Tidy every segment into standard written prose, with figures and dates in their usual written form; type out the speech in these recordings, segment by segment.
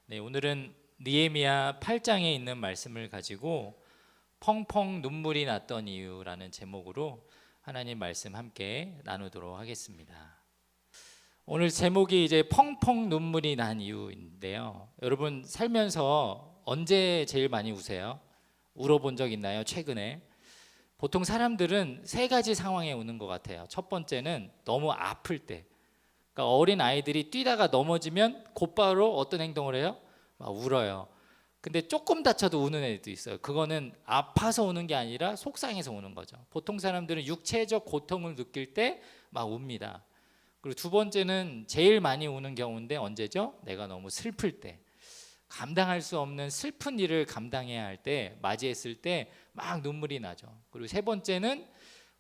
네, 오늘은 느헤미야 8장에 있는 말씀을 가지고 펑펑 눈물이 났던 이유라는 제목으로 하나님 말씀 함께 나누도록 하겠습니다. 오늘 제목이 이제 펑펑 눈물이 난 이유인데요. 여러분 살면서 언제 제일 많이 우세요? 울어본 적 있나요? 최근에? 보통 사람들은 세 가지 상황에 우는 것 같아요. 첫 번째는 너무 아플 때. 그러니까 어린 아이들이 뛰다가 넘어지면 곧바로 어떤 행동을 해요? 막 울어요. 근데 조금 다쳐도 우는 애도 있어요. 그거는 아파서 우는 게 아니라 속상해서 우는 거죠. 보통 사람들은 육체적 고통을 느낄 때 막 웁니다. 그리고 두 번째는 제일 많이 우는 경우인데 언제죠? 내가 너무 슬플 때, 감당할 수 없는 슬픈 일을 감당해야 할 때, 맞이했을 때 막 눈물이 나죠. 그리고 세 번째는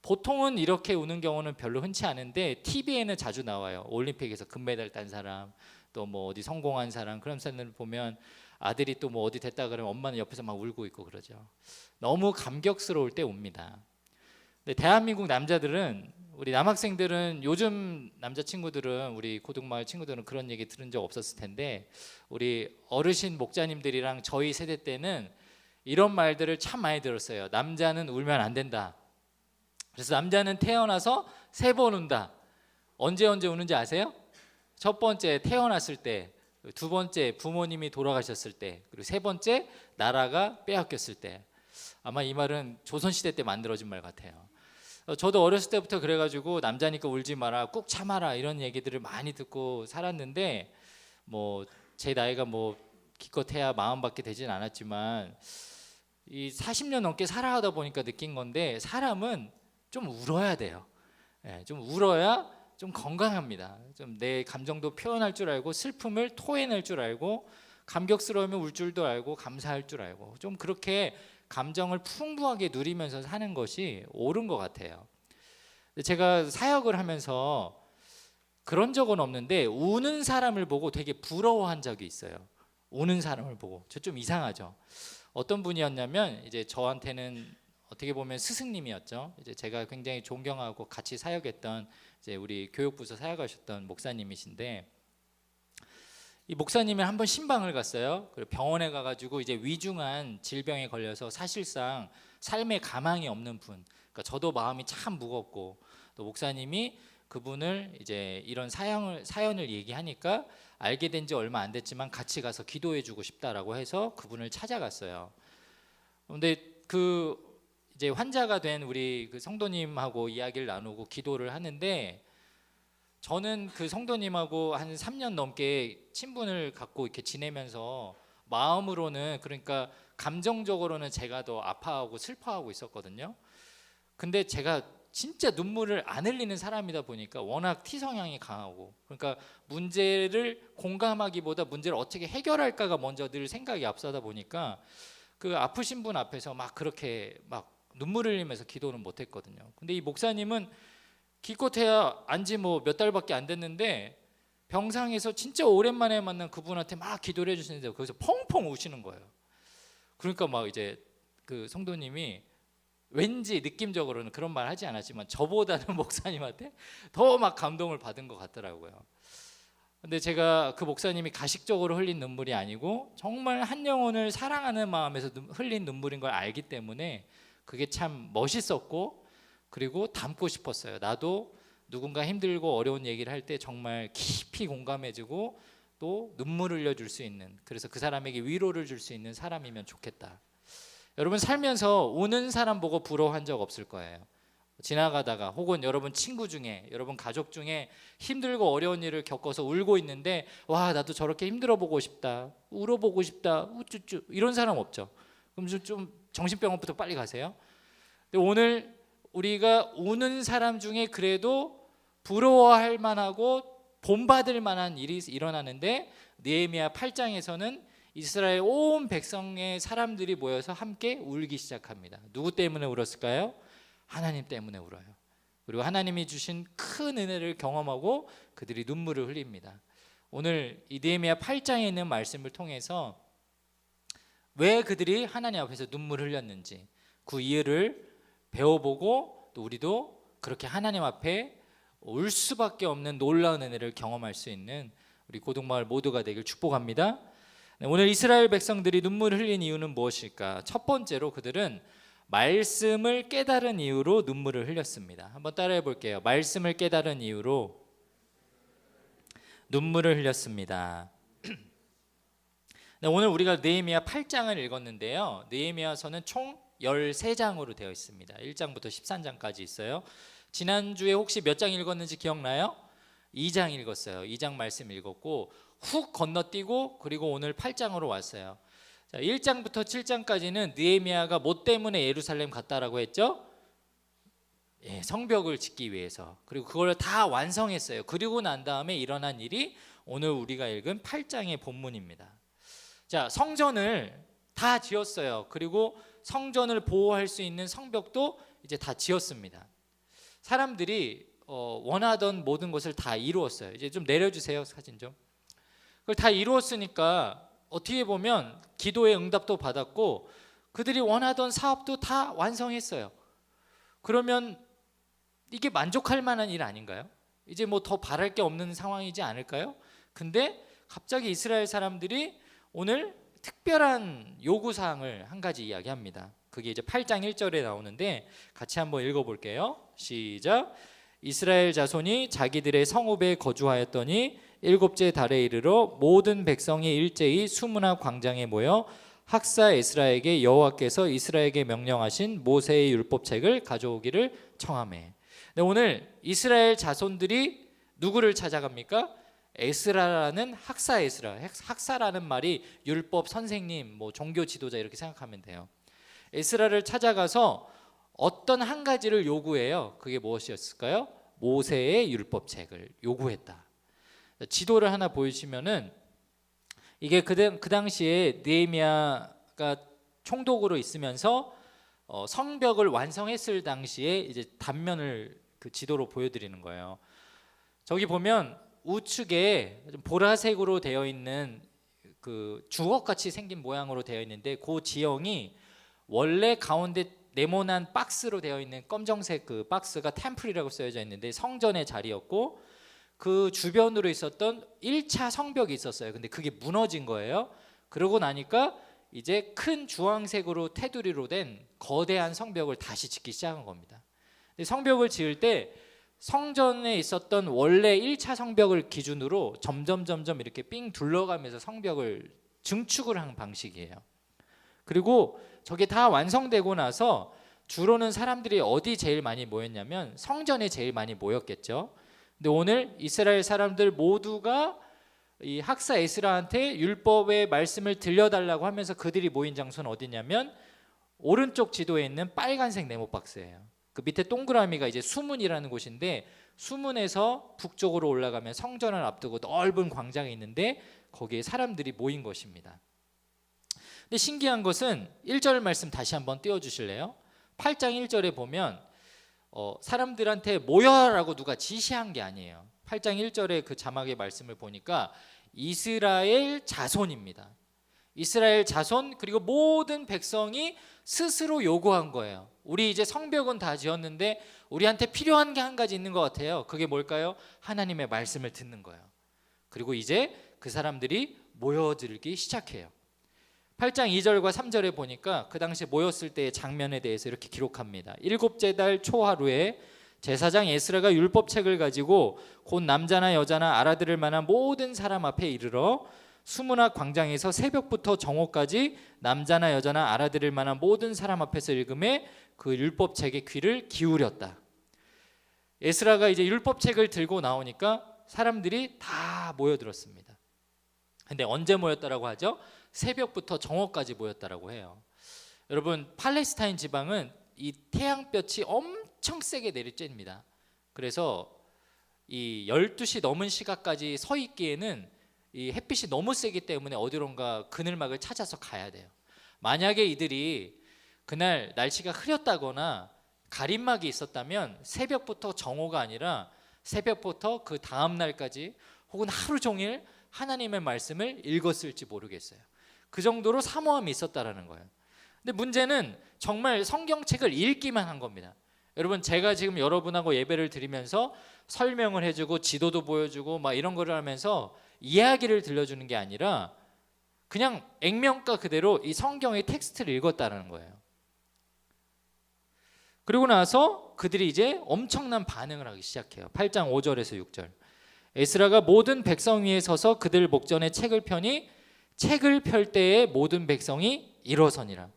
보통은 이렇게 우는 경우는 별로 흔치 않은데 TV에는 자주 나와요. 올림픽에서 금메달 딴 사람, 또 뭐 어디 성공한 사람, 그런 사람들 보면 아들이 또 뭐 어디 됐다 그러면 엄마는 옆에서 막 울고 있고 그러죠. 너무 감격스러울 때 웁니다. 근데 대한민국 남자들은, 우리 남학생들은, 요즘 남자친구들은, 우리 고등마을 친구들은 그런 얘기 들은 적 없었을 텐데, 우리 어르신 목자님들이랑 저희 세대 때는 이런 말들을 참 많이 들었어요. 남자는 울면 안 된다. 그래서 남자는 태어나서 3번 운다. 언제 우는지 아세요? 첫 번째 태어났을 때, 두 번째 부모님이 돌아가셨을 때, 그리고 세 번째 나라가 빼앗겼을 때. 아마 이 말은 조선시대 때 만들어진 말 같아요. 저도 어렸을 때부터 그래가지고 남자니까 울지 마라, 꾹 참아라, 이런 얘기들을 많이 듣고 살았는데, 뭐 제 나이가 뭐 기껏해야 40밖에 되진 않았지만 이 40년 넘게 살아가다 보니까 느낀 건데, 사람은 좀 울어야 돼요. 좀 울어야 좀 건강합니다. 좀 내 감정도 표현할 줄 알고, 슬픔을 토해낼 줄 알고, 감격스러우면 울 줄도 알고, 감사할 줄 알고, 좀 그렇게 감정을 풍부하게 누리면서 사는 것이 옳은 것 같아요. 제가 사역을 하면서 그런 적은 없는데 우는 사람을 보고 되게 부러워한 적이 있어요. 우는 사람을 보고. 저 좀 이상하죠. 어떤 분이었냐면, 이제 저한테는 어떻게 보면 스승님이었죠. 이제 제가 굉장히 존경하고 같이 사역했던, 이제 우리 교육부서 사역하셨던 목사님이신데, 이 목사님이 한번 신방을 갔어요. 그리고 병원에 가가지고 이제 위중한 질병에 걸려서 사실상 삶에 가망이 없는 분. 그러니까 저도 마음이 참 무겁고, 또 목사님이 그분을 이제 이런 사연을 얘기하니까 알게 된 지 얼마 안 됐지만 같이 가서 기도해주고 싶다라고 해서 그분을 찾아갔어요. 근데 그 이제 환자가 된 우리 그 성도님하고 이야기를 나누고 기도를 하는데, 저는 그 성도님하고 한 3년 넘게 친분을 갖고 이렇게 지내면서 마음으로는, 그러니까 감정적으로는 제가 더 아파하고 슬퍼하고 있었거든요. 근데 제가 진짜 눈물을 안 흘리는 사람이다 보니까, 워낙 T 성향이 강하고, 그러니까 문제를 공감하기보다 문제를 어떻게 해결할까가 먼저 늘 생각이 앞서다 보니까 그 아프신 분 앞에서 막 그렇게 막 눈물 흘리면서 기도는 못 했거든요. 근데 이 목사님은 기껏해야 안지 뭐 몇 달밖에 안 됐는데 병상에서 진짜 오랜만에 만난 그분한테 막 기도를 해주시는데 거기서 펑펑 우시는 거예요. 그러니까 막 이제 그 성도님이 왠지 느낌적으로는 그런 말 하지 않았지만 저보다는 목사님한테 더 막 감동을 받은 것 같더라고요. 근데 제가 그 목사님이 가식적으로 흘린 눈물이 아니고 정말 한 영혼을 사랑하는 마음에서 흘린 눈물인 걸 알기 때문에 그게 참 멋있었고, 그리고 담고 싶었어요. 나도 누군가 힘들고 어려운 얘기를 할 때 정말 깊이 공감해주고 또 눈물을 흘려줄 수 있는, 그래서 그 사람에게 위로를 줄 수 있는 사람이면 좋겠다. 여러분 살면서 우는 사람 보고 부러워한 적 없을 거예요. 지나가다가, 혹은 여러분 친구 중에, 여러분 가족 중에 힘들고 어려운 일을 겪어서 울고 있는데, 와 나도 저렇게 힘들어 보고 싶다, 울어보고 싶다, 우쭈쭈, 이런 사람 없죠? 그럼 좀 정신병원부터 빨리 가세요. 근데 오늘 우리가 우는 사람 중에 그래도 부러워할 만하고 본받을 만한 일이 일어나는데, 느헤미야 8장에서는 이스라엘 온 백성의 사람들이 모여서 함께 울기 시작합니다. 누구 때문에 울었을까요? 하나님 때문에 울어요. 그리고 하나님이 주신 큰 은혜를 경험하고 그들이 눈물을 흘립니다. 오늘 이 느헤미야 8장에 있는 말씀을 통해서 왜 그들이 하나님 앞에서 눈물을 흘렸는지 그 이유를 배워보고, 또 우리도 그렇게 하나님 앞에 울 수밖에 없는 놀라운 은혜를 경험할 수 있는 우리 고등마을 모두가 되길 축복합니다. 오늘 이스라엘 백성들이 눈물을 흘린 이유는 무엇일까? 첫 번째로 그들은 말씀을 깨달은 이유로 눈물을 흘렸습니다. 한번 따라해 볼게요. 말씀을 깨달은 이유로 눈물을 흘렸습니다. 오늘 우리가 느헤미야 8장을 읽었는데요. 느헤미야서는 총 13장으로 되어 있습니다. 1장부터 13장까지 있어요. 지난주에 혹시 몇 장 읽었는지 기억나요? 2장 읽었어요. 2장 말씀 읽었고 훅 건너뛰고 그리고 오늘 8장으로 왔어요. 자, 1장부터 7장까지는 느헤미야가 뭐 때문에 예루살렘 갔다라고 했죠? 예, 성벽을 짓기 위해서. 그리고 그걸 다 완성했어요. 그리고 난 다음에 일어난 일이 오늘 우리가 읽은 8장의 본문입니다. 자, 성전을 다 지었어요. 그리고 성전을 보호할 수 있는 성벽도 이제 다 지었습니다. 사람들이 원하던 모든 것을 다 이루었어요. 이제 좀 내려주세요, 사진 좀. 그걸 다 이루었으니까 어떻게 보면 기도의 응답도 받았고 그들이 원하던 사업도 다 완성했어요. 그러면 이게 만족할 만한 일 아닌가요? 이제 뭐 더 바랄 게 없는 상황이지 않을까요? 근데 갑자기 이스라엘 사람들이 오늘 특별한 요구사항을 한 가지 이야기합니다. 그게 이제 8장 1절에 나오는데 같이 한번 읽어볼게요. 시작. 이스라엘 자손이 자기들의 성읍에 거주하였더니 일곱째 달에 이르러 모든 백성이 일제히 수문화 광장에 모여 학사 에스라에게 여호와께서 이스라엘에게 명령하신 모세의 율법책을 가져오기를 청하매. 네, 오늘 이스라엘 자손들이 누구를 찾아갑니까? 에스라라는 학사 에스라. 학사라는 말이 율법 선생님, 뭐 종교 지도자 이렇게 생각하면 돼요. 에스라를 찾아가서 어떤 한 가지를 요구해요. 그게 무엇이었을까요? 모세의 율법책을 요구했다. 지도를 하나 보여주시면은 이게 그 당시에 느헤미야가 총독으로 있으면서 성벽을 완성했을 당시에 이제 단면을 그 지도로 보여드리는 거예요. 저기 보면 우측에 보라색으로 되어 있는 그 주걱같이 생긴 모양으로 되어 있는데 그 지형이 원래 가운데 네모난 박스로 되어 있는 검정색 그 박스가 템플이라고 쓰여져 있는데 성전의 자리였고 그 주변으로 있었던 1차 성벽이 있었어요. 근데 그게 무너진 거예요. 그러고 나니까 이제 큰 주황색으로 테두리로 된 거대한 성벽을 다시 짓기 시작한 겁니다. 근데 성벽을 지을 때 성전에 있었던 원래 1차 성벽을 기준으로 점점 이렇게 삥 둘러가면서 성벽을 증축을 한 방식이에요. 그리고 저게 다 완성되고 나서 주로는 사람들이 어디 제일 많이 모였냐면 성전에 제일 많이 모였겠죠. 근데 오늘 이스라엘 사람들 모두가 이 학사 에스라한테 율법의 말씀을 들려달라고 하면서 그들이 모인 장소는 어디냐면 오른쪽 지도에 있는 빨간색 네모 박스예요. 그 밑에 동그라미가 이제 수문이라는 곳인데 수문에서 북쪽으로 올라가면 성전을 앞두고 넓은 광장이 있는데 거기에 사람들이 모인 것입니다. 근데 신기한 것은 1절 말씀 다시 한번 띄워주실래요? 8장 1절에 보면 사람들한테 모여라고 누가 지시한 게 아니에요. 8장 1절의 그 자막의 말씀을 보니까 이스라엘 자손입니다. 이스라엘 자손 그리고 모든 백성이 스스로 요구한 거예요. 우리 이제 성벽은 다 지었는데 우리한테 필요한 게 한 가지 있는 것 같아요. 그게 뭘까요? 하나님의 말씀을 듣는 거예요. 그리고 이제 그 사람들이 모여들기 시작해요. 8장 2절과 3절에 보니까 그 당시 모였을 때의 장면에 대해서 이렇게 기록합니다. 일곱째 달 초하루에 제사장 에스라가 율법책을 가지고 곧 남자나 여자나 알아들을 만한 모든 사람 앞에 이르러 수문학 광장에서 새벽부터 정오까지 남자나 여자나 알아들을 만한 모든 사람 앞에서 읽음에 그 율법책에 귀를 기울였다. 에스라가 이제 율법책을 들고 나오니까 사람들이 다 모여들었습니다. 근데 언제 모였다라고 하죠? 새벽부터 정오까지 모였다라고 해요. 여러분 팔레스타인 지방은 이 태양볕이 엄청 세게 내리쬐입니다. 그래서 이 12시 넘은 시각까지 서 있기에는 이 햇빛이 너무 세기 때문에 어디론가 그늘막을 찾아서 가야 돼요. 만약에 이들이 그날 날씨가 흐렸다거나 가림막이 있었다면 새벽부터 정오가 아니라 새벽부터 그 다음 날까지 혹은 하루 종일 하나님의 말씀을 읽었을지 모르겠어요. 그 정도로 사모함이 있었다라는 거예요. 근데 문제는 정말 성경책을 읽기만 한 겁니다. 여러분 제가 지금 여러분하고 예배를 드리면서 설명을 해주고 지도도 보여주고 막 이런 거를 하면서 이야기를 들려주는 게 아니라 그냥 액면가 그대로 이 성경의 텍스트를 읽었다는 거예요. 그리고 나서 그들이 이제 엄청난 반응을 하기 시작해요. 8장 5절에서 6절. 에스라가 모든 백성 위에 서서 그들 목전에 책을 펴니 책을 펼 때에 모든 백성이 일어서니라.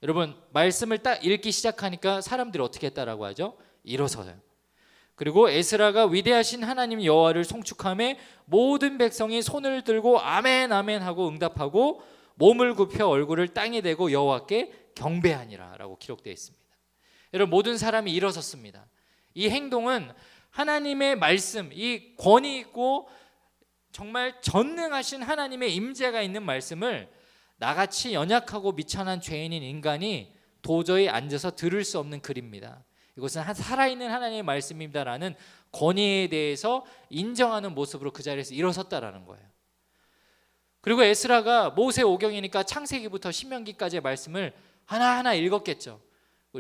여러분, 말씀을 딱 읽기 시작하니까 사람들이 어떻게 했다라고 하죠? 일어서요. 그리고 에스라가 위대하신 하나님 여호와를 송축하며 모든 백성이 손을 들고 아멘 아멘 하고 응답하고 몸을 굽혀 얼굴을 땅에 대고 여호와께 경배하니라 라고 기록되어 있습니다. 여러분, 모든 사람이 일어섰습니다. 이 행동은 하나님의 말씀, 이 권위 있고 정말 전능하신 하나님의 임재가 있는 말씀을 나같이 연약하고 미천한 죄인인 인간이 도저히 앉아서 들을 수 없는 글입니다. 이것은 살아있는 하나님의 말씀입니다라는 권위에 대해서 인정하는 모습으로 그 자리에서 일어섰다라는 거예요. 그리고 에스라가 모세오경이니까 창세기부터 신명기까지의 말씀을 하나하나 읽었겠죠.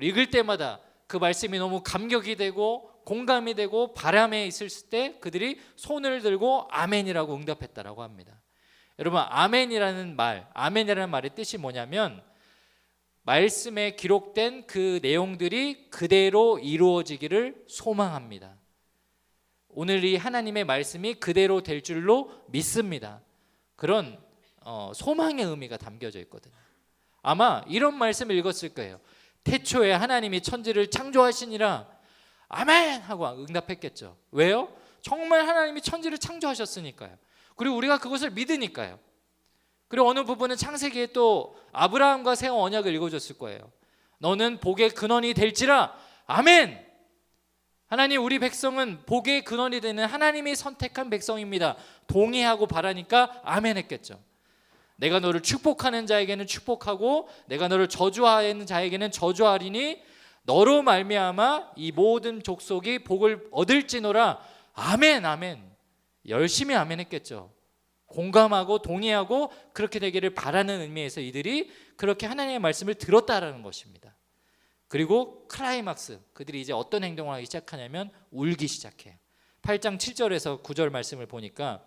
읽을 때마다 그 말씀이 너무 감격이 되고 공감이 되고 바람에 있을 때 그들이 손을 들고 아멘이라고 응답했다라고 합니다. 여러분, 아멘이라는 말의 뜻이 뭐냐면 말씀에 기록된 그 내용들이 그대로 이루어지기를 소망합니다. 오늘 이 하나님의 말씀이 그대로 될 줄로 믿습니다. 그런 소망의 의미가 담겨져 있거든요. 아마 이런 말씀을 읽었을 거예요. 태초에 하나님이 천지를 창조하시니라 아멘 하고 응답했겠죠. 왜요? 정말 하나님이 천지를 창조하셨으니까요. 그리고 우리가 그것을 믿으니까요. 그리고 어느 부분은 창세기에 또 아브라함과 세운 언약을 읽어줬을 거예요. 너는 복의 근원이 될지라 아멘. 하나님, 우리 백성은 복의 근원이 되는 하나님이 선택한 백성입니다. 동의하고 바라니까 아멘 했겠죠. 내가 너를 축복하는 자에게는 축복하고 내가 너를 저주하는 자에게는 저주하리니 너로 말미암아 이 모든 족속이 복을 얻을지노라 아멘 아멘. 열심히 아멘 했겠죠. 공감하고 동의하고 그렇게 되기를 바라는 의미에서 이들이 그렇게 하나님의 말씀을 들었다라는 것입니다. 그리고 클라이막스, 그들이 이제 어떤 행동을 하기 시작하냐면 울기 시작해요. 8장 7절에서 9절 말씀을 보니까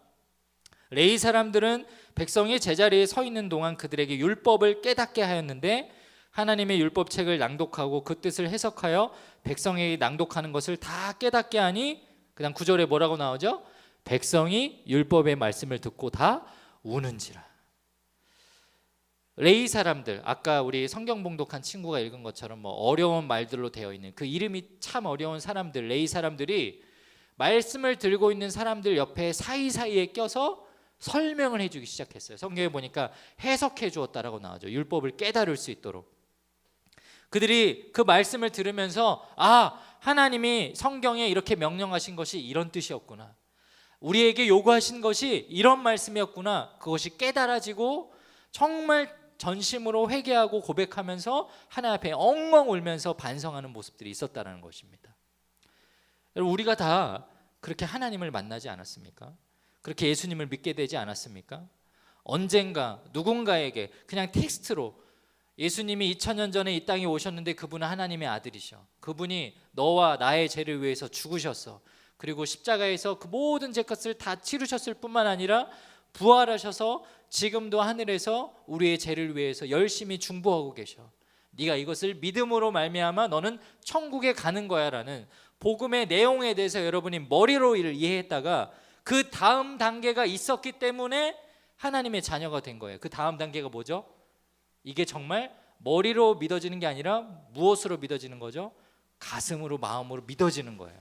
레위 사람들은 백성이 제자리에 서 있는 동안 그들에게 율법을 깨닫게 하였는데 하나님의 율법책을 낭독하고 그 뜻을 해석하여 백성에게 낭독하는 것을 다 깨닫게 하니 그다음 9절에 뭐라고 나오죠? 백성이 율법의 말씀을 듣고 다 우는지라. 레위 사람들, 아까 우리 성경 봉독한 친구가 읽은 것처럼 뭐 어려운 말들로 되어 있는 그 이름이 참 어려운 사람들, 레위 사람들이 말씀을 들고 있는 사람들 옆에 사이사이에 껴서 설명을 해주기 시작했어요. 성경에 보니까 해석해 주었다라고 나오죠. 율법을 깨달을 수 있도록. 그들이 그 말씀을 들으면서 하나님이 성경에 이렇게 명령하신 것이 이런 뜻이었구나, 우리에게 요구하신 것이 이런 말씀이었구나, 그것이 깨달아지고 정말 전심으로 회개하고 고백하면서 하나님 앞에 엉엉 울면서 반성하는 모습들이 있었다는 것입니다. 여러분, 우리가 다 그렇게 하나님을 만나지 않았습니까? 그렇게 예수님을 믿게 되지 않았습니까? 언젠가 누군가에게 그냥 텍스트로 예수님이 2000년 전에 이 땅에 오셨는데 그분은 하나님의 아들이셔, 그분이 너와 나의 죄를 위해서 죽으셨어, 그리고 십자가에서 그 모든 죄값을 다 치르셨을 뿐만 아니라 부활하셔서 지금도 하늘에서 우리의 죄를 위해서 열심히 중보하고 계셔, 네가 이것을 믿음으로 말미암아 너는 천국에 가는 거야 라는 복음의 내용에 대해서 여러분이 머리로 이해했다가 그 다음 단계가 있었기 때문에 하나님의 자녀가 된 거예요. 그 다음 단계가 뭐죠? 이게 정말 머리로 믿어지는 게 아니라 무엇으로 믿어지는 거죠? 가슴으로, 마음으로 믿어지는 거예요.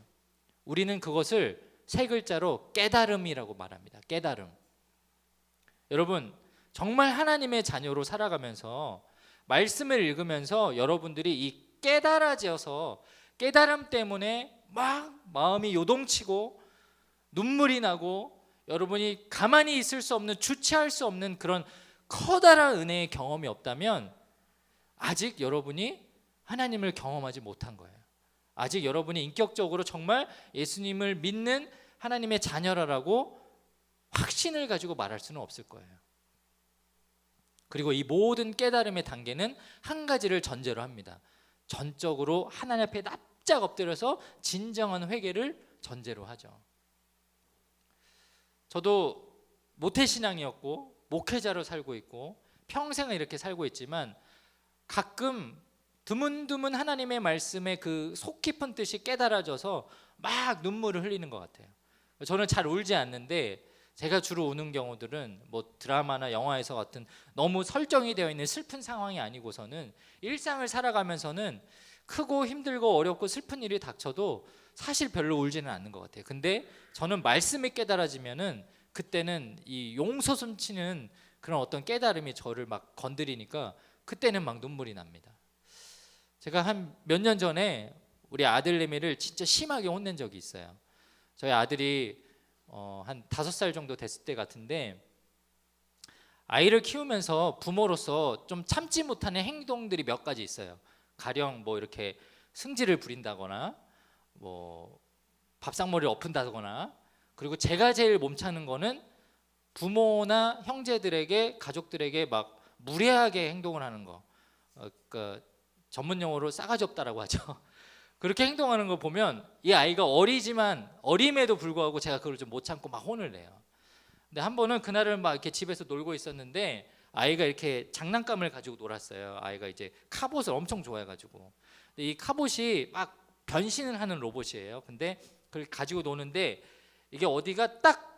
우리는 그것을 세 글자로 깨달음이라고 말합니다. 깨달음. 여러분, 정말 하나님의 자녀로 살아가면서 말씀을 읽으면서 여러분들이 이 깨달아져서 깨달음 때문에 막 마음이 요동치고 눈물이 나고 여러분이 가만히 있을 수 없는, 주체할 수 없는 그런 커다란 은혜의 경험이 없다면 아직 여러분이 하나님을 경험하지 못한 거예요. 아직 여러분이 인격적으로 정말 예수님을 믿는 하나님의 자녀라고 확신을 가지고 말할 수는 없을 거예요. 그리고 이 모든 깨달음의 단계는 한 가지를 전제로 합니다. 전적으로 하나님 앞에 납작 엎드려서 진정한 회개를 전제로 하죠. 저도 모태신앙이었고 목회자로 살고 있고 평생을 이렇게 살고 있지만 가끔 드문드문 하나님의 말씀에 그 속 깊은 뜻이 깨달아져서 막 눈물을 흘리는 것 같아요. 저는 잘 울지 않는데 제가 주로 우는 경우들은 뭐 드라마나 영화에서 같은 너무 설정이 되어 있는 슬픈 상황이 아니고서는 일상을 살아가면서는 크고 힘들고 어렵고 슬픈 일이 닥쳐도 사실 별로 울지는 않는 것 같아요. 근데 저는 말씀이 깨달아지면은 그때는 이 용솟음치는 그런 어떤 깨달음이 저를 막 건드리니까 그때는 막 눈물이 납니다. 제가 한 몇 년 전에 우리 아들내미를 진짜 심하게 혼낸 적이 있어요. 저희 아들이 한 5살 정도 됐을 때 같은데 아이를 키우면서 부모로서 좀 참지 못하는 행동들이 몇 가지 있어요. 가령 뭐 이렇게 승질을 부린다거나 뭐 밥상머리를 엎은다거나, 그리고 제가 제일 몸차는 거는 부모나 형제들에게 가족들에게 막 무례하게 행동을 하는 거. 그러니까 전문 용어로 싸가지 없다라고 하죠. 그렇게 행동하는 거 보면 이 아이가 어리지만 어림에도 불구하고 제가 그걸 좀 못 참고 막 혼을 내요. 근데 한 번은 그날은 막 이렇게 집에서 놀고 있었는데 아이가 이렇게 장난감을 가지고 놀았어요. 아이가 이제 카봇을 엄청 좋아해가지고. 근데 이 카봇이 막 변신을 하는 로봇이에요. 근데 그걸 가지고 노는데 이게 어디가 딱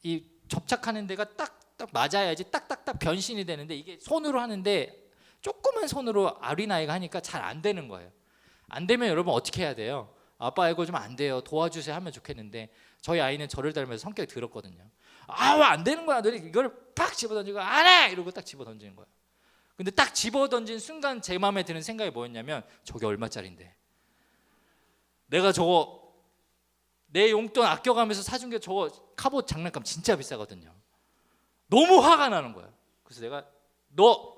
이 접착하는 데가 딱 맞아야지 딱딱딱 변신이 되는데 이게 손으로 하는데 조그만 손으로 어린아이가 하니까 잘 안 되는 거예요. 안 되면 여러분 어떻게 해야 돼요? 아빠 이거 좀 안 돼요, 도와주세요 하면 좋겠는데 저희 아이는 저를 닮아서 성격이 더럽거든요. 안 되는 거야, 너희 이걸 팍 집어던지고 안 해! 이러고 딱 집어던지는 거예요. 근데 딱 집어던진 순간 제 마음에 드는 생각이 뭐였냐면 저게 얼마짜린데 내가 저거 내 용돈 아껴가면서 사준 게 저거 카봇 장난감 진짜 비싸거든요. 너무 화가 나는 거예요. 그래서 내가 너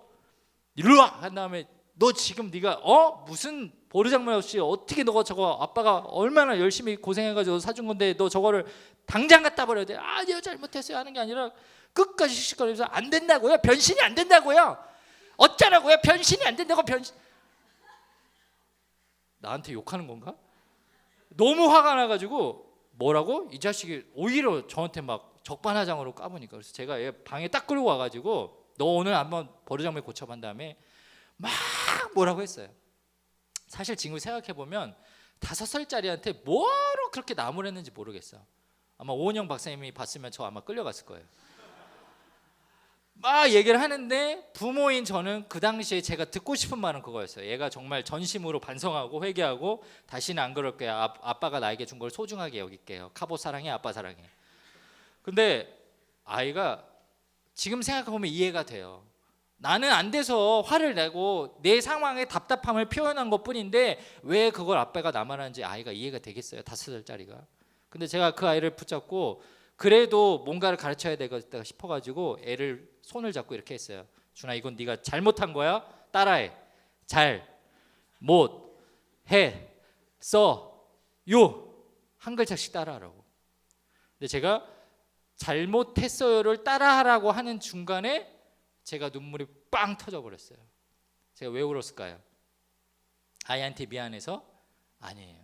일로 와! 한 다음에 너 지금 네가 무슨 버르장머리 없이 어떻게 너가 저거 아빠가 얼마나 열심히 고생해가지고 사준 건데 너 저거를 당장 갖다 버려야 돼. 아니요 잘못했어요 하는 게 아니라 끝까지 씩씩거리면서 안 된다고요? 변신이 안 된다고요? 어쩌라고요? 변신이 안 된다고. 변신 나한테 욕하는 건가? 너무 화가 나가지고 뭐라고? 이 자식이 오히려 저한테 막 적반하장으로 까보니까 그래서 제가 얘 방에 딱 끌고 와가지고 너 오늘 한번 버르장머리 고쳐본 다음에 막 뭐라고 했어요. 사실 지금 생각해보면 5살짜리한테 뭐로 그렇게 나무랬는지 모르겠어. 아마 오은영 박사님이 봤으면 저 아마 끌려갔을 거예요. 막 얘기를 하는데 부모인 저는 그 당시에 제가 듣고 싶은 말은 그거였어요. 얘가 정말 전심으로 반성하고 회개하고 다시는 안 그럴 거야. 아빠가 나에게 준 걸 소중하게 여길게요. 카봇 사랑해, 아빠 사랑해. 근데 아이가 지금 생각해보면 이해가 돼요. 나는 안 돼서 화를 내고 내 상황에 답답함을 표현한 것뿐인데 왜 그걸 아빠가 나만하는지 아이가 이해가 되겠어요, 5살짜리가. 근데 제가 그 아이를 붙잡고 그래도 뭔가를 가르쳐야 되겠다 싶어가지고 애를 손을 잡고 이렇게 했어요. 준아, 이건 네가 잘못한 거야. 따라해. 잘, 못, 해, 써, 요 한 글자씩 따라하라고. 근데 제가 잘못했어요를 따라하라고 하는 중간에 제가 눈물이 빵 터져버렸어요. 제가 왜 울었을까요? 아이한테 미안해서? 아니에요.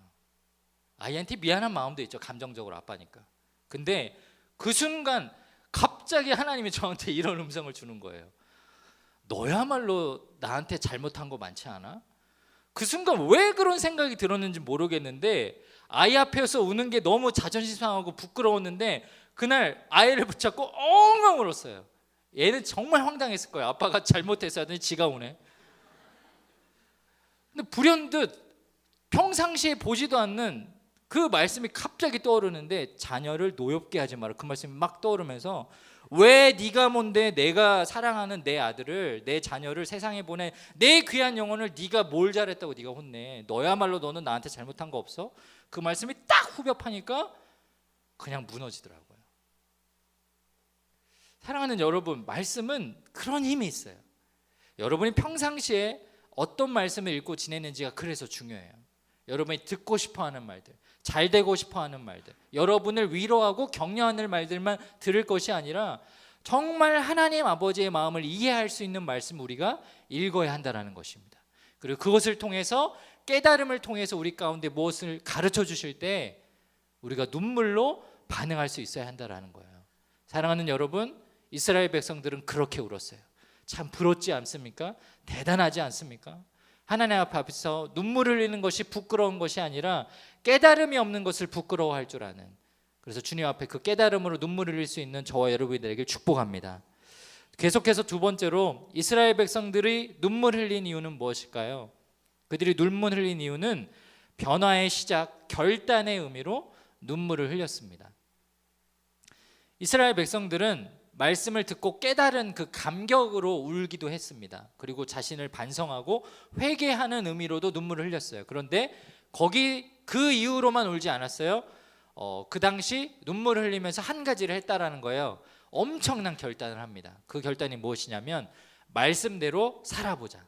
아이한테 미안한 마음도 있죠, 감정적으로 아빠니까. 근데 그 순간 갑자기 하나님이 저한테 이런 음성을 주는 거예요. 너야말로 나한테 잘못한 거 많지 않아? 그 순간 왜 그런 생각이 들었는지 모르겠는데 아이 앞에서 우는 게 너무 자존심 상하고 부끄러웠는데 그날 아이를 붙잡고 엉엉 울었어요. 얘는 정말 황당했을 거예요. 아빠가 잘못했어야 하더니 지가 우네. 근데 불현듯 평상시에 보지도 않는 그 말씀이 갑자기 떠오르는데 자녀를 노엽게 하지 마라. 그 말씀이 막 떠오르면서 왜 네가 뭔데 내가 사랑하는 내 아들을, 내 자녀를 세상에 보내 내 귀한 영혼을 네가 뭘 잘했다고 네가 혼내. 너야말로 너는 나한테 잘못한 거 없어? 그 말씀이 딱 후벼파니까 그냥 무너지더라고요. 사랑하는 여러분, 말씀은 그런 힘이 있어요. 여러분이 평상시에 어떤 말씀을 읽고 지내는지가 그래서 중요해요. 여러분이 듣고 싶어하는 말들, 잘 되고 싶어하는 말들, 여러분을 위로하고 격려하는 말들만 들을 것이 아니라 정말 하나님 아버지의 마음을 이해할 수 있는 말씀 우리가 읽어야 한다는 것입니다. 그리고 그것을 통해서 깨달음을 통해서 우리 가운데 무엇을 가르쳐 주실 때 우리가 눈물로 반응할 수 있어야 한다는 거예요. 사랑하는 여러분, 이스라엘 백성들은 그렇게 울었어요. 참 부럽지 않습니까? 대단하지 않습니까? 하나님 앞에서 눈물을 흘리는 것이 부끄러운 것이 아니라 깨달음이 없는 것을 부끄러워할 줄 아는, 그래서 주님 앞에 그 깨달음으로 눈물을 흘릴 수 있는 저와 여러분이 되길 축복합니다. 계속해서 두 번째로 이스라엘 백성들이 눈물 흘린 이유는 무엇일까요? 그들이 눈물 흘린 이유는 변화의 시작, 결단의 의미로 눈물을 흘렸습니다. 이스라엘 백성들은 말씀을 듣고 깨달은 그 감격으로 울기도 했습니다. 그리고 자신을 반성하고 회개하는 의미로도 눈물을 흘렸어요. 그런데 거기 그 이유로만 울지 않았어요. 그 당시 눈물을 흘리면서 한 가지를 했다라는 거예요. 엄청난 결단을 합니다. 그 결단이 무엇이냐면 말씀대로 살아보자.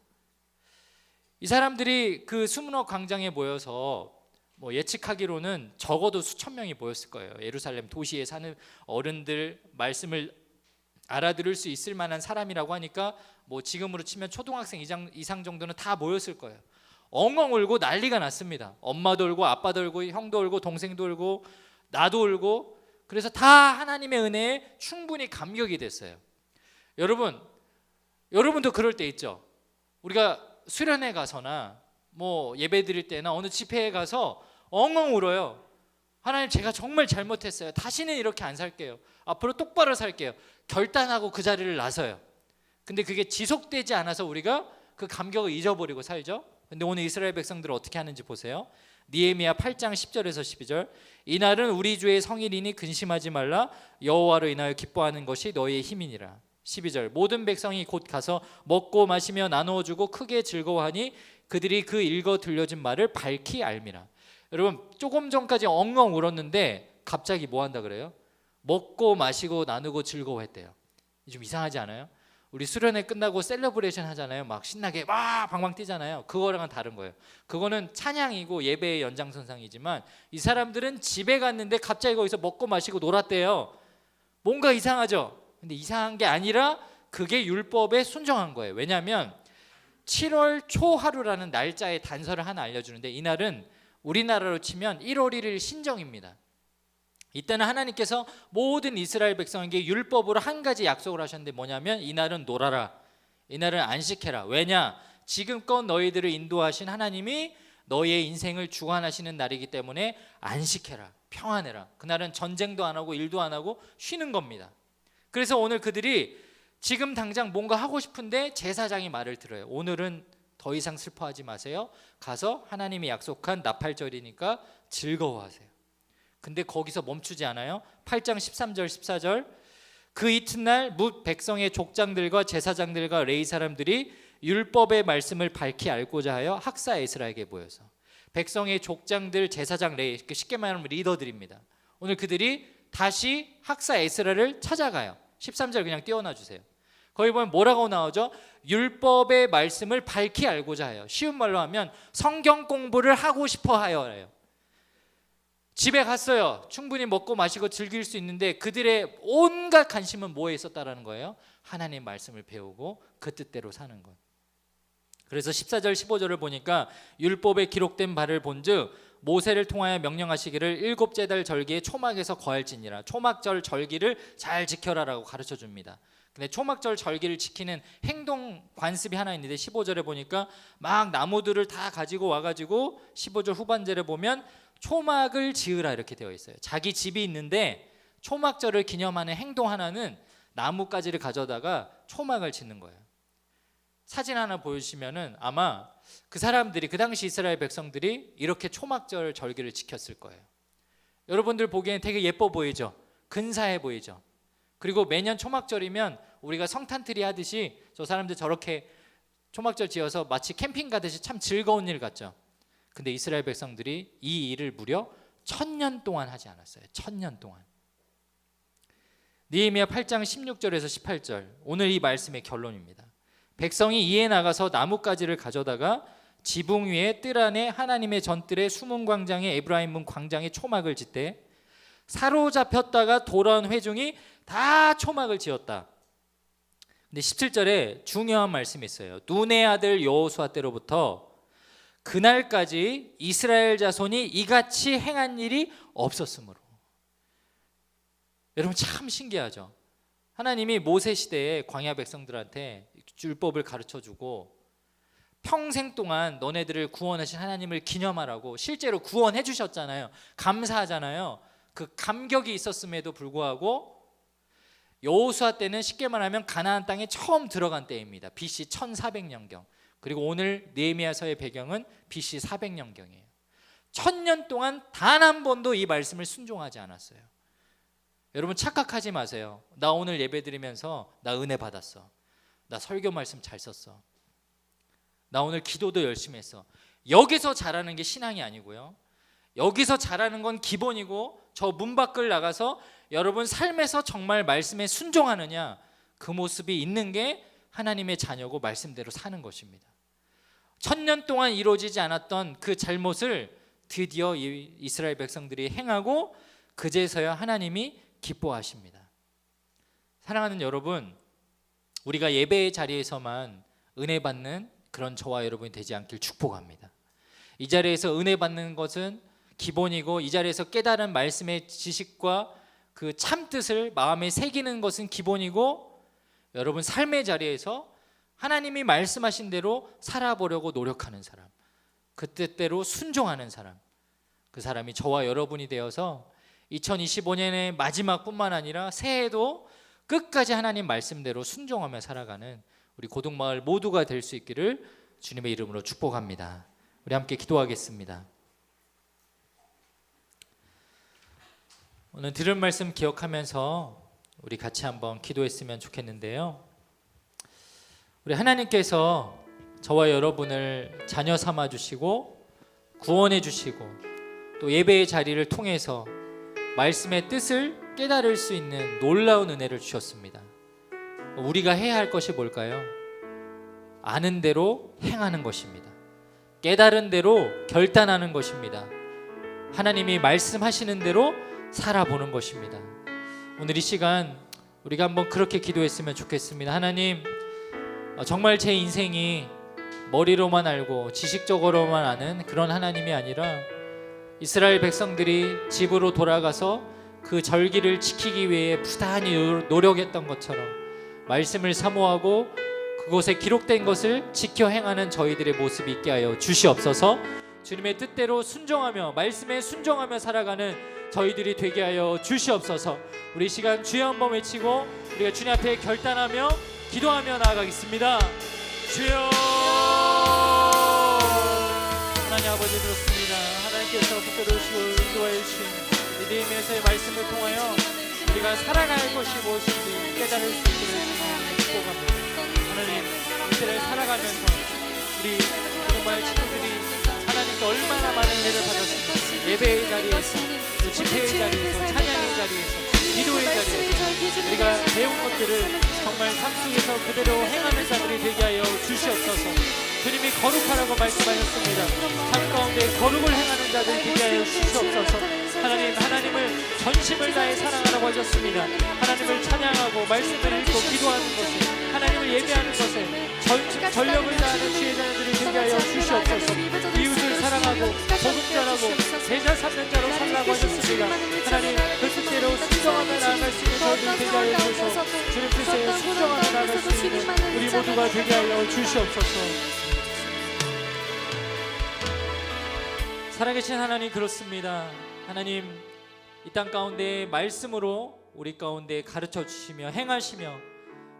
이 사람들이 그 수문업 광장에 모여서 예측하기로는 적어도 수천 명이 모였을 거예요. 예루살렘 도시에 사는 어른들, 말씀을 알아들을 수 있을 만한 사람이라고 하니까 지금으로 치면 초등학생 이상 정도는 다 모였을 거예요. 엉엉 울고 난리가 났습니다. 엄마도 울고 아빠도 울고 형도 울고 동생도 울고 나도 울고, 그래서 다 하나님의 은혜에 충분히 감격이 됐어요. 여러분도 그럴 때 있죠. 우리가 수련회 가서나 예배 드릴 때나 어느 집회에 가서 엉엉 울어요. 하나님, 제가 정말 잘못했어요. 다시는 이렇게 안 살게요. 앞으로 똑바로 살게요. 결단하고 그 자리를 나서요. 근데 그게 지속되지 않아서 우리가 그 감격을 잊어버리고 살죠. 근데 오늘 이스라엘 백성들은 어떻게 하는지 보세요. 느헤미야 8장 10절에서 12절. 이날은 우리 주의 성일이니 근심하지 말라. 여호와로 인하여 기뻐하는 것이 너희의 힘이니라. 12절. 모든 백성이 곧 가서 먹고 마시며 나누어 주고 크게 즐거워하니 그들이 그 읽어 들려진 말을 밝히 알미라. 여러분, 조금 전까지 엉엉 울었는데 갑자기 뭐 한다 그래요? 먹고 마시고 나누고 즐거워했대요. 좀 이상하지 않아요? 우리 수련회 끝나고 셀러브레이션 하잖아요. 막 신나게 막 방방 뛰잖아요. 그거랑은 다른 거예요. 그거는 찬양이고 예배의 연장선상이지만 이 사람들은 집에 갔는데 갑자기 거기서 먹고 마시고 놀았대요. 뭔가 이상하죠? 근데 이상한 게 아니라 그게 율법에 순종한 거예요. 왜냐하면 7월 초하루라는 날짜의 단서를 하나 알려주는데, 이날은 우리나라로 치면 1월 1일 신정입니다. 이때는 하나님께서 모든 이스라엘 백성에게 율법으로 한 가지 약속을 하셨는데 뭐냐면 이날은 놀아라, 이날은 안식해라. 왜냐? 지금껏 너희들을 인도하신 하나님이 너희의 인생을 주관하시는 날이기 때문에 안식해라, 평안해라. 그날은 전쟁도 안 하고 일도 안 하고 쉬는 겁니다. 그래서 오늘 그들이 지금 당장 뭔가 하고 싶은데 제사장이 말을 들어요. 오늘은 더 이상 슬퍼하지 마세요. 가서 하나님이 약속한 나팔절이니까 즐거워하세요. 근데 거기서 멈추지 않아요. 8장 13절 14절. 그 이튿날 뭇 백성의 족장들과 제사장들과 레위 사람들이 율법의 말씀을 밝히 알고자 하여 학사 에스라에게 모여서, 백성의 족장들, 제사장, 레위, 쉽게 말하면 리더들입니다. 오늘 그들이 다시 학사 에스라를 찾아가요. 13절 그냥 띄워놔 주세요. 거기 보면 뭐라고 나오죠? 율법의 말씀을 밝히 알고자 하여. 쉬운 말로 하면 성경 공부를 하고 싶어 하여예요. 집에 갔어요. 충분히 먹고 마시고 즐길 수 있는데 그들의 온갖 관심은 뭐에 있었다라는 거예요? 하나님의 말씀을 배우고 그 뜻대로 사는 것. 그래서 14절 15절을 보니까 율법에 기록된 바를 본즉 모세를 통하여 명령하시기를 7째 달 절기에 초막에서 거할지니라. 초막절 절기를 잘 지켜라라고 가르쳐 줍니다. 근데 초막절 절기를 지키는 행동 관습이 하나 있는데 15절에 보니까 막 나무들을 다 가지고 와가지고 15절 후반절에 보면 초막을 지으라 이렇게 되어 있어요. 자기 집이 있는데 초막절을 기념하는 행동 하나는 나뭇가지를 가져다가 초막을 짓는 거예요. 사진 하나 보여주시면은 아마 그 사람들이, 그 당시 이스라엘 백성들이 이렇게 초막절 절기를 지켰을 거예요. 여러분들 보기에는 되게 예뻐 보이죠? 근사해 보이죠? 그리고 매년 초막절이면 우리가 성탄트리 하듯이 저 사람들 저렇게 초막절 지어서 마치 캠핑 가듯이 참 즐거운 일 같죠? 근데 이스라엘 백성들이 이 일을 무려 1000년 동안 하지 않았어요. 1000년 동안. 느헤미야 8장 16절에서 18절, 오늘 이 말씀의 결론입니다. 백성이 이에 나가서 나뭇가지를 가져다가 지붕 위에 뜰 안에 하나님의 전뜰에 수문 광장에 에브라임 문 광장에 초막을 짓되 사로잡혔다가 돌아온 회중이 다 초막을 지었다. 근데 17절에 중요한 말씀이 있어요. 눈의 아들 여호수아 때로부터 그날까지 이스라엘 자손이 이같이 행한 일이 없었으므로. 여러분 참 신기하죠? 하나님이 모세 시대에 광야 백성들한테 율법을 가르쳐주고 평생 동안 너네들을 구원하신 하나님을 기념하라고 실제로 구원해 주셨잖아요. 감사하잖아요. 그 감격이 있었음에도 불구하고 여호수아 때는 쉽게 말하면 가나안 땅에 처음 들어간 때입니다. BC 1400년경. 그리고 오늘 느헤미야서의 배경은 BC 400년경이에요. 1000년 동안 단 한 번도 이 말씀을 순종하지 않았어요. 여러분 착각하지 마세요. 나 오늘 예배 드리면서 나 은혜 받았어. 나 설교 말씀 잘 썼어. 나 오늘 기도도 열심히 했어. 여기서 잘하는 게 신앙이 아니고요. 여기서 잘하는 건 기본이고 저 문 밖을 나가서 여러분 삶에서 정말 말씀에 순종하느냐 그 모습이 있는 게 하나님의 자녀고 말씀대로 사는 것입니다. 1000년 동안 이루어지지 않았던 그 잘못을 드디어 이스라엘 백성들이 행하고 그제서야 하나님이 기뻐하십니다. 사랑하는 여러분, 우리가 예배의 자리에서만 은혜 받는 그런 저와 여러분이 되지 않길 축복합니다. 이 자리에서 은혜 받는 것은 기본이고 이 자리에서 깨달은 말씀의 지식과 그 참뜻을 마음에 새기는 것은 기본이고 여러분 삶의 자리에서 하나님이 말씀하신 대로 살아보려고 노력하는 사람, 그 뜻대로 순종하는 사람, 그 사람이 저와 여러분이 되어서 2025년의 마지막뿐만 아니라 새해에도 끝까지 하나님 말씀대로 순종하며 살아가는 우리 고등마을 모두가 될 수 있기를 주님의 이름으로 축복합니다. 우리 함께 기도하겠습니다. 오늘 들은 말씀 기억하면서 우리 같이 한번 기도했으면 좋겠는데요. 우리 하나님께서 저와 여러분을 자녀 삼아 주시고 구원해 주시고 또 예배의 자리를 통해서 말씀의 뜻을 깨달을 수 있는 놀라운 은혜를 주셨습니다. 우리가 해야 할 것이 뭘까요? 아는 대로 행하는 것입니다. 깨달은 대로 결단하는 것입니다. 하나님이 말씀하시는 대로 살아보는 것입니다. 오늘 이 시간 우리가 한번 그렇게 기도했으면 좋겠습니다. 하나님, 정말 제 인생이 머리로만 알고 지식적으로만 아는 그런 하나님이 아니라 이스라엘 백성들이 집으로 돌아가서 그 절기를 지키기 위해 부단히 노력했던 것처럼 말씀을 사모하고 그곳에 기록된 것을 지켜 행하는 저희들의 모습이 있게 하여 주시옵소서. 주님의 뜻대로 순종하며 말씀에 순종하며 살아가는 저희들이 되게 하여 주시옵소서. 우리 시간 주여 한번 외치고 우리가 주님 앞에 결단하며 기도하며 나아가겠습니다. 주여. 하나님 아버지 들었습니다. 하나님께서 붙들어주시고 인도하여 주신 느헤미야서의 말씀을 통하여 우리가 살아갈 것이 무엇인지 깨달을 수 있기를 축복합니다. 하나님, 이들을 살아가면서 우리 정말 친구들이 하나님께 얼마나 많은 은혜를 받았습니까? 예배의 자리에서, 또 집회의 자리에서, 찬양의 자리에서, 기도의 자리에서 우리가 배운 것들을 정말 삶 속에서 그대로 행하는 자들이 되게 하여 주시옵소서. 주님이 거룩하라고 말씀하셨습니다. 삶 가운데 거룩을 행하는 자들이 되게 하여 주시옵소서. 하나님, 하나님을 전심을 다해 사랑하라고 하셨습니다. 하나님을 찬양하고 말씀을 읽고 기도하는 것에, 하나님을 예배하는 것에 전력을 다하는 주의 자녀들이 되게 하여 주시옵소서. 이웃을 사랑하고 복음 전하고 제자 삼는 자로 살라고 하셨습니다. 하나님, 그 뜻대로 순종하며 나아갈 수 있는 저희들이 되게 하여 주셔서 주님 뜻에 순종하며 나아갈 수 있는 우리 모두가 되게 하여 주시옵소서. 살아계신 하나님, 그렇습니다. 하나님, 이 땅 가운데 말씀으로 우리 가운데 가르쳐 주시며 행하시며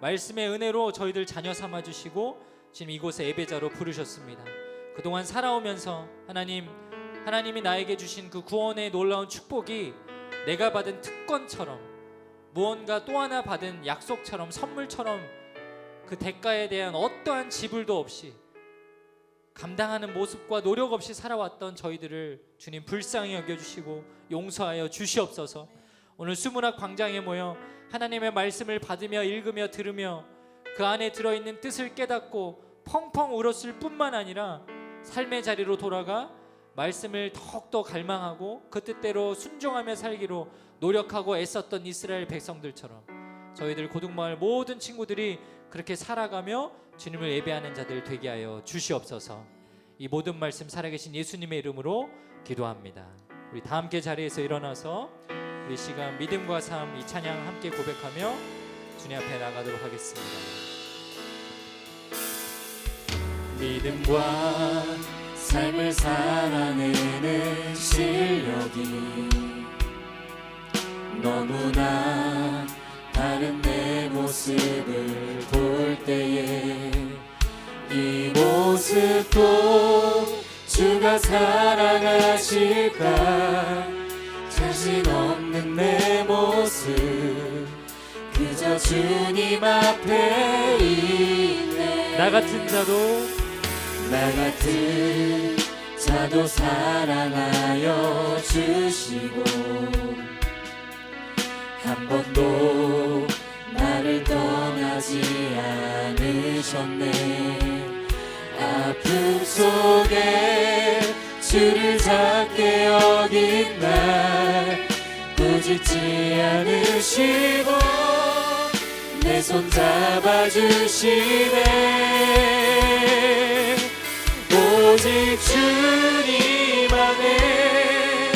말씀의 은혜로 저희들 자녀 삼아 주시고 지금 이곳에 예배자로 부르셨습니다. 그동안 살아오면서 하나님이 나에게 주신 그 구원의 놀라운 축복이 내가 받은 특권처럼, 무언가 또 하나 받은 약속처럼, 선물처럼 그 대가에 대한 어떠한 지불도 없이 감당하는 모습과 노력 없이 살아왔던 저희들을 주님 불쌍히 여겨주시고 용서하여 주시옵소서. 오늘 수문학 광장에 모여 하나님의 말씀을 받으며 읽으며 들으며 그 안에 들어있는 뜻을 깨닫고 펑펑 울었을 뿐만 아니라 삶의 자리로 돌아가 말씀을 더욱더 갈망하고 그 뜻대로 순종하며 살기로 노력하고 애썼던 이스라엘 백성들처럼 저희들 고등마을 모든 친구들이 그렇게 살아가며 주님을 예배하는 자들 되게 하여 주시옵소서. 이 모든 말씀 살아계신 예수님의 이름으로 기도합니다. 우리 다 함께 자리에서 일어나서 우리 시간 믿음과 삶 이 찬양 함께 고백하며 주님 앞에 나가도록 하겠습니다. 믿음과 삶을 살아내는 실력이 너무나 다른 내 모습을 볼 때에 이 모습도 주가 사랑하실까? 자신 없는 내 모습 그저 주님 앞에 있네. 나 같은 자도 사랑하여 주시고 한 번도 나를 떠나지 않으셨네. 아픔 속에 주를 작게 여긴 날 꾸짖지 않으시고 내 손 잡아주시네. 오직 주님 안에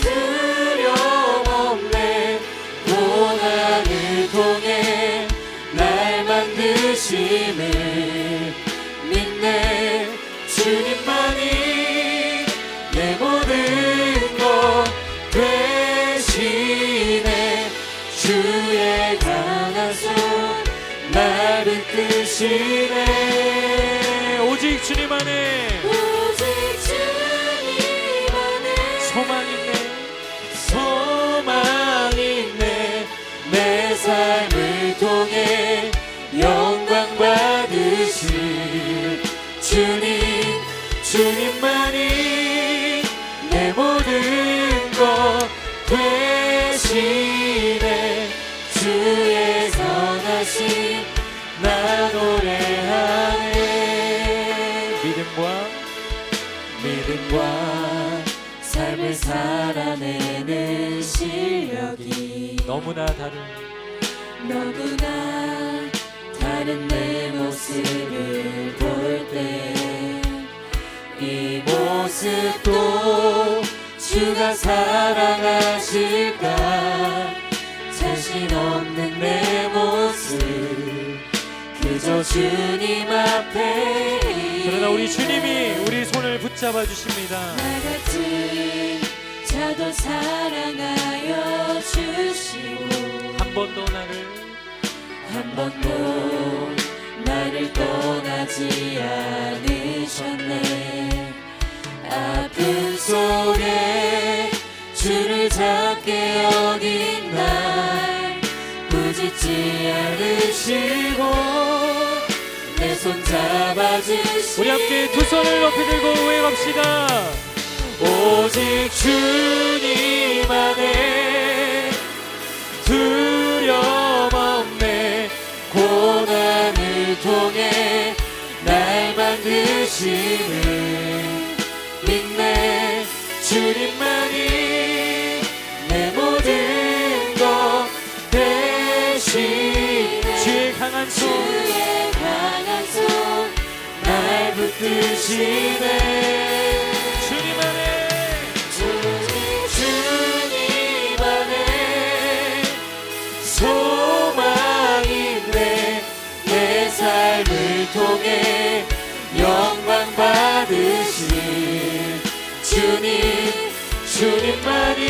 두려움 없네. 고난을 통해 날 만드심을 믿네. 주님만이 내 모든 것 되시네. 주의 강한 손 날 이끄시네. 오직 주님 안에 소망 있네. 내 삶을 통해 영광 받으실 주님만이 내 모든 것 되시네. 주의 선하심 나 노래하네. 믿음과 삶을 살아내는 실력이 너무나 다른 내 모습을 볼 때 이 모습도 주가 사랑하실까? 자신 없는 내 모습 그저 주님 앞에. 그러나 우리 주님이 우리 손을 붙잡아 주십니다. 나 같은 자도 사랑하여 주시고 한 번도 나를 떠나지 않으셨네. 아픔 속에 주를 작게 여긴 날 꾸짖지 않으시고 내 손 잡아주시고 우리 함께 두 손을 높이 들고 고백합시다. 오직 주님 안에 두려움 없네. 고난을 통해 날 만드심을 믿네. 주님만이 내 모든 것 대신 주의 강한 손 날 붙드시네. 주님 안에 소망 있네. 내 삶을 통해 영광 받으실 주님만이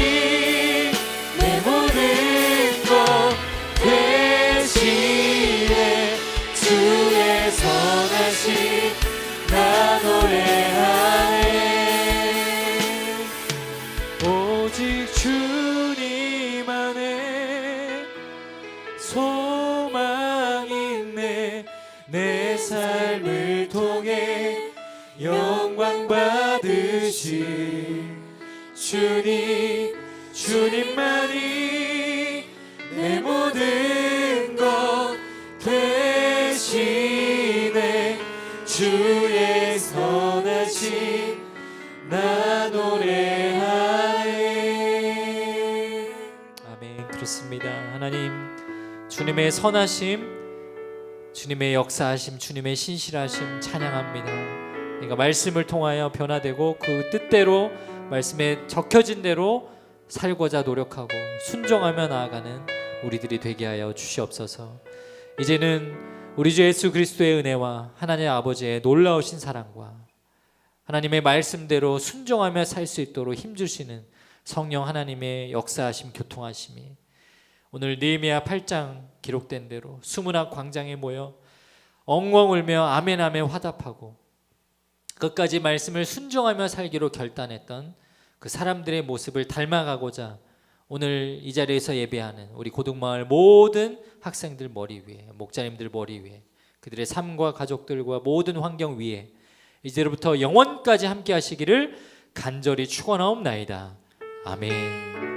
내 모든 것 되시네. 주의 선하심 나 노래하네. 오직 주님 안에 소망 있네. 내 삶을 통해 영광 받으실 주님만이 내 모든 것 되시네. 주의 선하심 나 노래하네. 아멘. 그렇습니다. 하나님 주님의 선하심, 주님의 역사하심, 주님의 신실하심 찬양합니다. 그러니까 말씀을 통하여 변화되고 그 뜻대로 말씀에 적혀진 대로 살고자 노력하고 순종하며 나아가는 우리들이 되게 하여 주시옵소서. 이제는 우리 주 예수 그리스도의 은혜와 하나님 아버지의 놀라우신 사랑과 하나님의 말씀대로 순종하며 살 수 있도록 힘주시는 성령 하나님의 역사하심 교통하심이 오늘 느헤미야 8장 기록된 대로 수문학 광장에 모여 엉엉 울며 아멘 아멘 화답하고 끝까지 말씀을 순종하며 살기로 결단했던 그 사람들의 모습을 닮아가고자 오늘 이 자리에서 예배하는 우리 고등마을 모든 학생들 머리 위에, 목자님들 머리 위에, 그들의 삶과 가족들과 모든 환경 위에 이제로부터 영원까지 함께 하시기를 간절히 축원하옵나이다. 아멘.